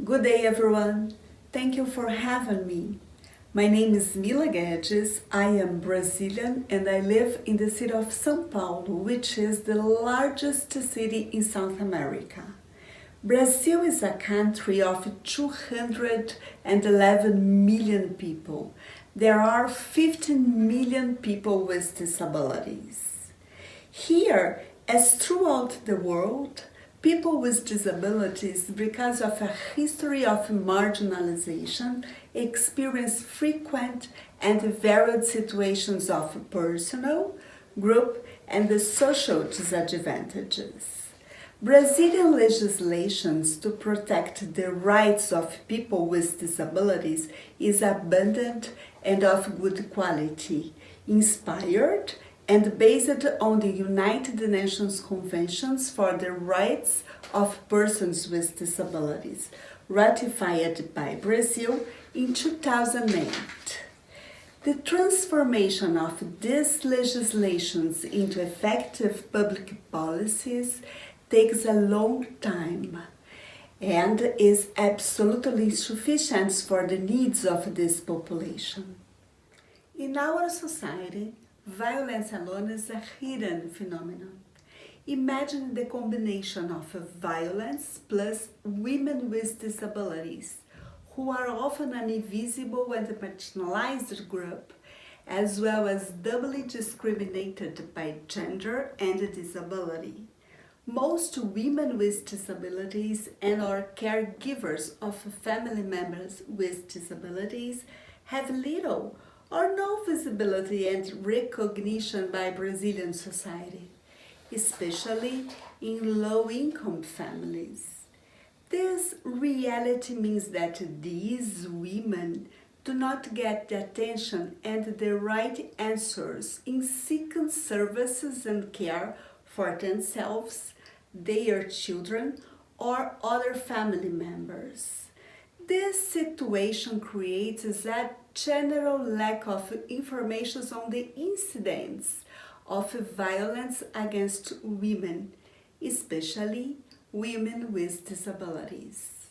Good day, everyone. Thank you for having me. My name is Mila Guedes. I am Brazilian and I live in the city of São Paulo, which is the largest city in South America. Brazil is a country of 211 million people. There are 15 million people with disabilities. Here, as throughout the world, people with disabilities, because of a history of marginalization, experience frequent and varied situations of personal, group, and social disadvantages. Brazilian legislations to protect the rights of people with disabilities is abundant and of good quality, inspired and based on the United Nations Conventions for the Rights of Persons with Disabilities, ratified by Brazil in 2008. The transformation of these legislations into effective public policies takes a long time and is absolutely insufficient for the needs of this population. In our society, violence alone is a hidden phenomenon. Imagine the combination of violence plus women with disabilities, who are often an invisible and marginalized group, as well as doubly discriminated by gender and disability. Most women with disabilities and or caregivers of family members with disabilities have little or no visibility and recognition by Brazilian society, especially in low-income families. This reality means that these women do not get the attention and the right answers in seeking services and care for themselves, their children, or other family members. This situation creates a general lack of information on the incidents of violence against women, especially women with disabilities.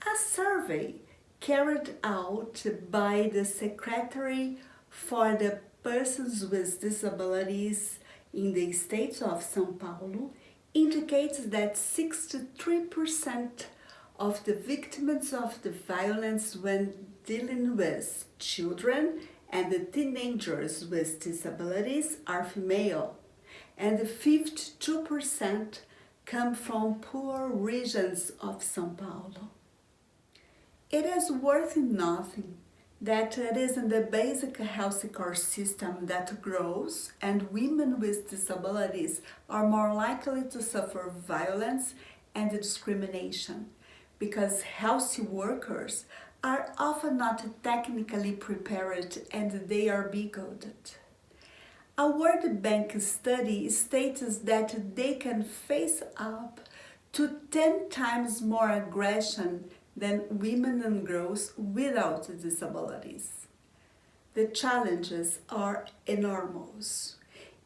A survey carried out by the Secretary for the Persons with Disabilities in the state of São Paulo indicates that 63% of the victims of the violence when dealing with children and the teenagers with disabilities are female, and 52% come from poor regions of São Paulo. It is worth noting that it is in the basic healthcare system that grows, and women with disabilities are more likely to suffer violence and discrimination, because health workers are often not technically prepared and they are bigoted. A World Bank study states that they can face up to 10 times more aggression than women and girls without disabilities. The challenges are enormous.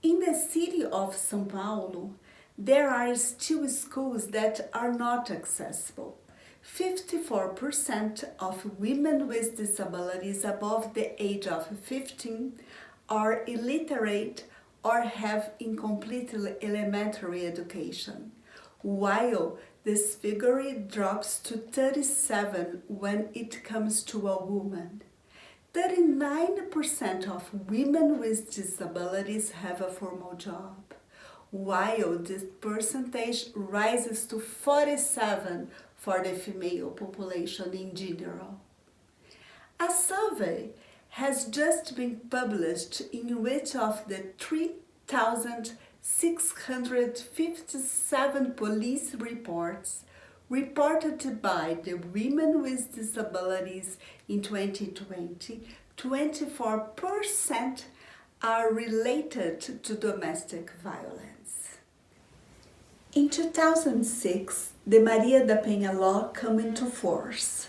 In the city of São Paulo, there are still schools that are not accessible. 54% of women with disabilities above the age of 15 are illiterate or have incomplete elementary education, while this figure drops to 37 when it comes to a woman. 39% of women with disabilities have a formal job, while this percentage rises to 47 for the female population in general. A survey has just been published in which of the 3,657 police reports reported by the women with disabilities in 2020, 24% are related to domestic violence. In 2006, the Maria da Penha law came into force,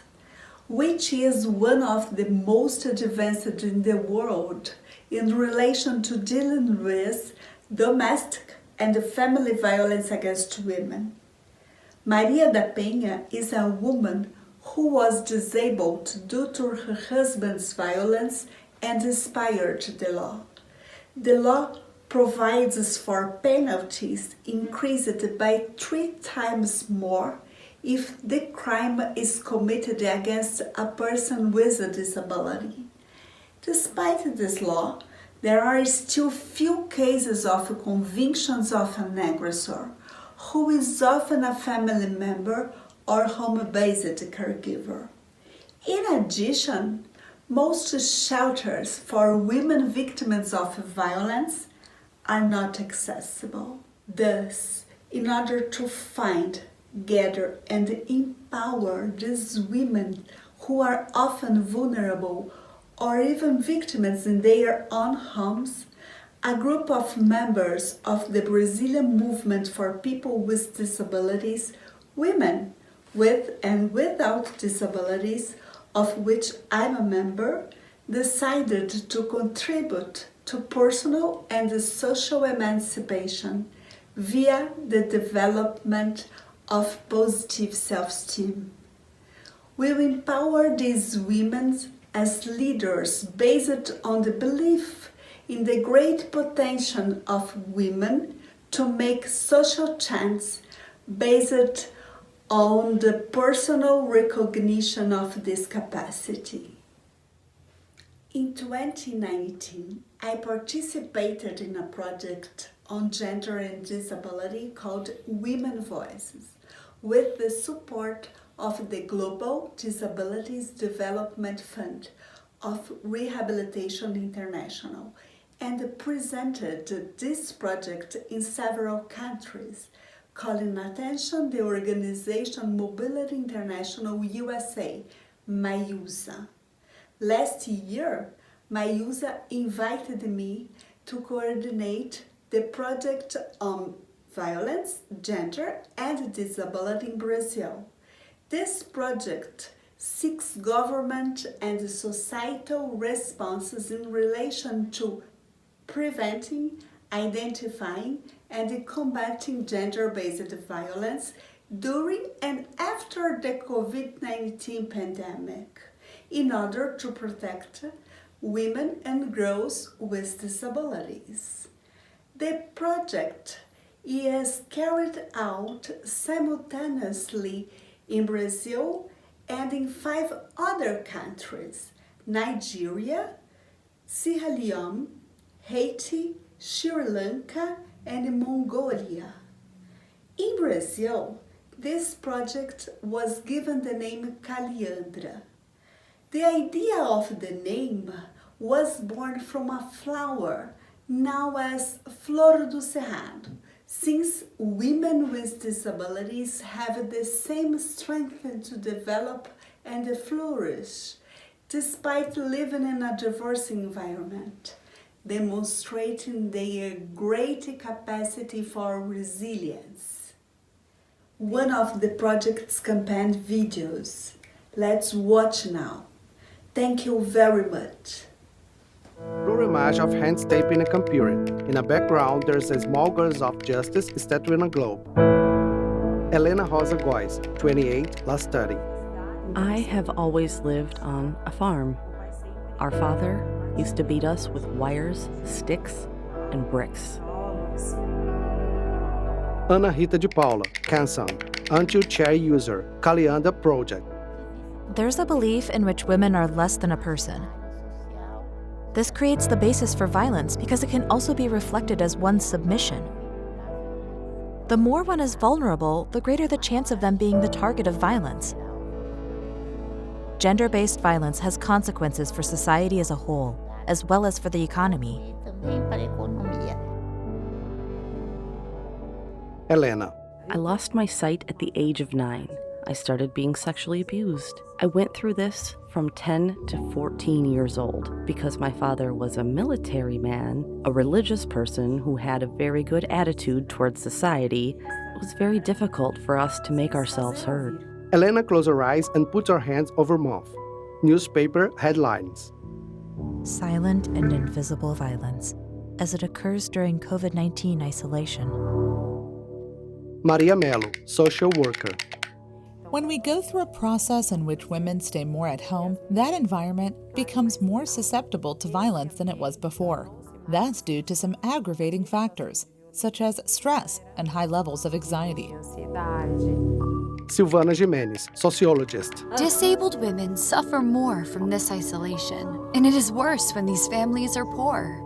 which is one of the most advanced in the world in relation to dealing with domestic and family violence against women. Maria da Penha is a woman who was disabled due to her husband's violence and inspired the law. The law provides for penalties increased by 3 times more if the crime is committed against a person with a disability. Despite this law, there are still few cases of convictions of an aggressor, who is often a family member or home-based caregiver. In addition, most shelters for women victims of violence are not accessible. Thus, in order to find, gather, and empower these women who are often vulnerable or even victims in their own homes, a group of members of the Brazilian movement for people with disabilities, women with and without disabilities, of which I'm a member, decided to contribute to personal and social emancipation via the development of positive self-esteem. We will empower these women as leaders based on the belief in the great potential of women to make social change based on the personal recognition of this capacity. In 2019, I participated in a project on gender and disability called Women Voices, with the support of the Global Disabilities Development Fund of Rehabilitation International, and presented this project in several countries, calling attention the organization Mobility International USA, MAIUSA. Last year, MAIUSA invited me to coordinate the project on violence, gender, and disability in Brazil. This project seeks government and societal responses in relation to preventing, identifying, and combating gender-based violence during and after the COVID-19 pandemic, in order to protect women and girls with disabilities. The project is carried out simultaneously in Brazil and in 5 other countries: Nigeria, Sierra Leone, Haiti, Sri Lanka, and Mongolia. In Brazil, this project was given the name Caliandra. The idea of the name was born from a flower known as Flor do Cerrado, since women with disabilities have the same strength to develop and flourish, despite living in a diverse environment, demonstrating their great capacity for resilience. One of the project's campaign videos. Let's watch now. Thank you very much. Blur image of hands taping a computer. In the background, there's a small girl of justice statuing a globe. Helena Rosa Góes, 28, La Study. I have always lived on a farm. Our father used to beat us with wires, sticks, and bricks. Ana Rita de Paula, Canson, Anti-Chair User, Calianda Project. There's a belief in which women are less than a person. This creates the basis for violence because it can also be reflected as one's submission. The more one is vulnerable, the greater the chance of them being the target of violence. Gender-based violence has consequences for society as a whole, as well as for the economy. Helena. I lost my sight at the age of 9. I started being sexually abused. I went through this from 10 to 14 years old because my father was a military man, a religious person who had a very good attitude towards society. It was very difficult for us to make ourselves heard. Helena closed her eyes and put her hands over mouth. Newspaper headlines. Silent and invisible violence, as it occurs during COVID-19 isolation. Maria Melo, social worker. When we go through a process in which women stay more at home, that environment becomes more susceptible to violence than it was before. That's due to some aggravating factors, such as stress and high levels of anxiety. Silvana Jimenez, sociologist. Disabled women suffer more from this isolation, and it is worse when these families are poor.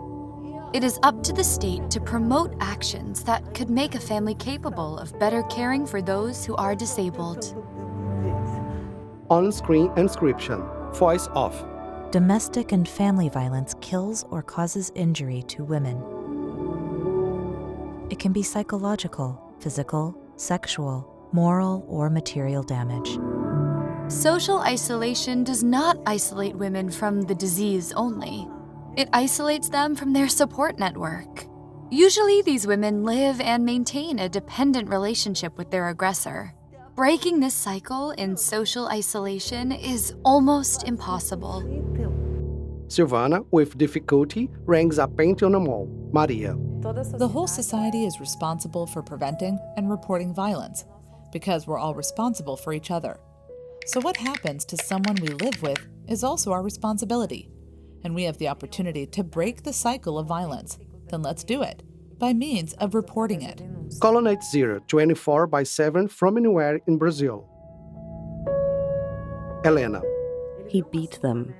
It is up to the state to promote actions that could make a family capable of better caring for those who are disabled. On-screen inscription, voice off. Domestic and family violence kills or causes injury to women. It can be psychological, physical, sexual, moral, or material damage. Social isolation does not isolate women from the disease only. It isolates them from their support network. Usually, these women live and maintain a dependent relationship with their aggressor. Breaking this cycle in social isolation is almost impossible. Silvana, with difficulty, rings a paint on a wall. Maria. The whole society is responsible for preventing and reporting violence, because we're all responsible for each other. So what happens to someone we live with is also our responsibility, and we have the opportunity to break the cycle of violence. Then let's do it, by means of reporting it. Colonnade 0, 24/7 from anywhere in Brazil. Elena. He beat them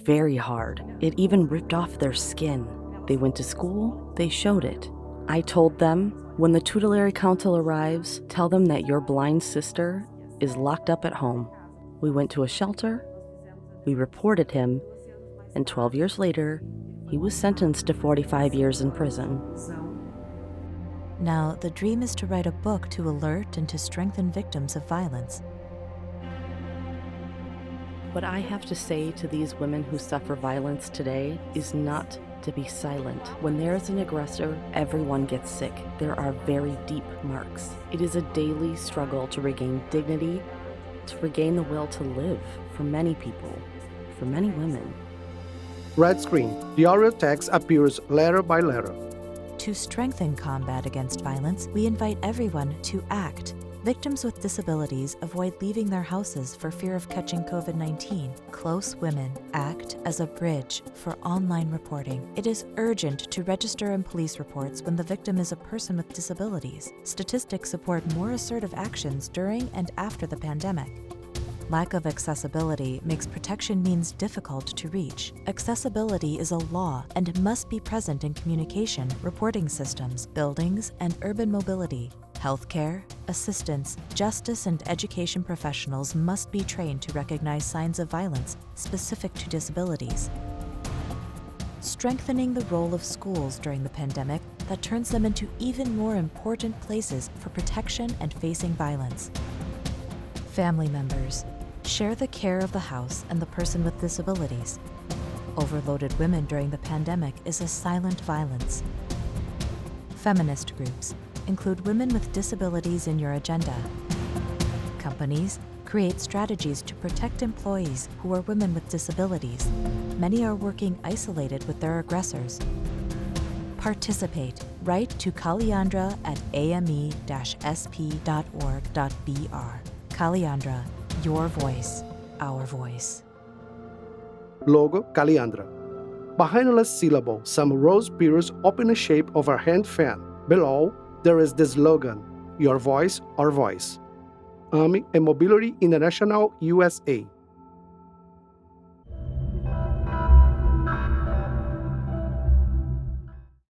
very hard. It even ripped off their skin. They went to school, they showed it. I told them, when the tutelary council arrives, tell them that your blind sister is locked up at home. We went to a shelter, we reported him, and 12 years later, he was sentenced to 45 years in prison. Now, the dream is to write a book to alert and to strengthen victims of violence. What I have to say to these women who suffer violence today is not to be silent. When there is an aggressor, everyone gets sick. There are very deep marks. It is a daily struggle to regain dignity, to regain the will to live for many people, for many women. Red screen. The audio text appears letter by letter. To strengthen combat against violence, we invite everyone to act. Victims with disabilities avoid leaving their houses for fear of catching COVID-19. Close women act as a bridge for online reporting. It is urgent to register in police reports when the victim is a person with disabilities. Statistics support more assertive actions during and after the pandemic. Lack of accessibility makes protection means difficult to reach. Accessibility is a law and must be present in communication, reporting systems, buildings, and urban mobility. Healthcare, assistance, justice, and education professionals must be trained to recognize signs of violence specific to disabilities. Strengthening the role of schools during the pandemic that turns them into even more important places for protection and facing violence. Family members, share the care of the house and the person with disabilities. Overloaded women during the pandemic is a silent violence. Feminist groups, include women with disabilities in your agenda. Companies, create strategies to protect employees who are women with disabilities. Many are working isolated with their aggressors. Participate. Write to Kaliandra at ame-sp.org.br. Kaliandra, your voice, our voice. Logo Kaliandra. Behind the last syllable, some rose petals open the shape of a hand fan. Below, there is the slogan, Your Voice, Our Voice. AME and Mobility International, USA.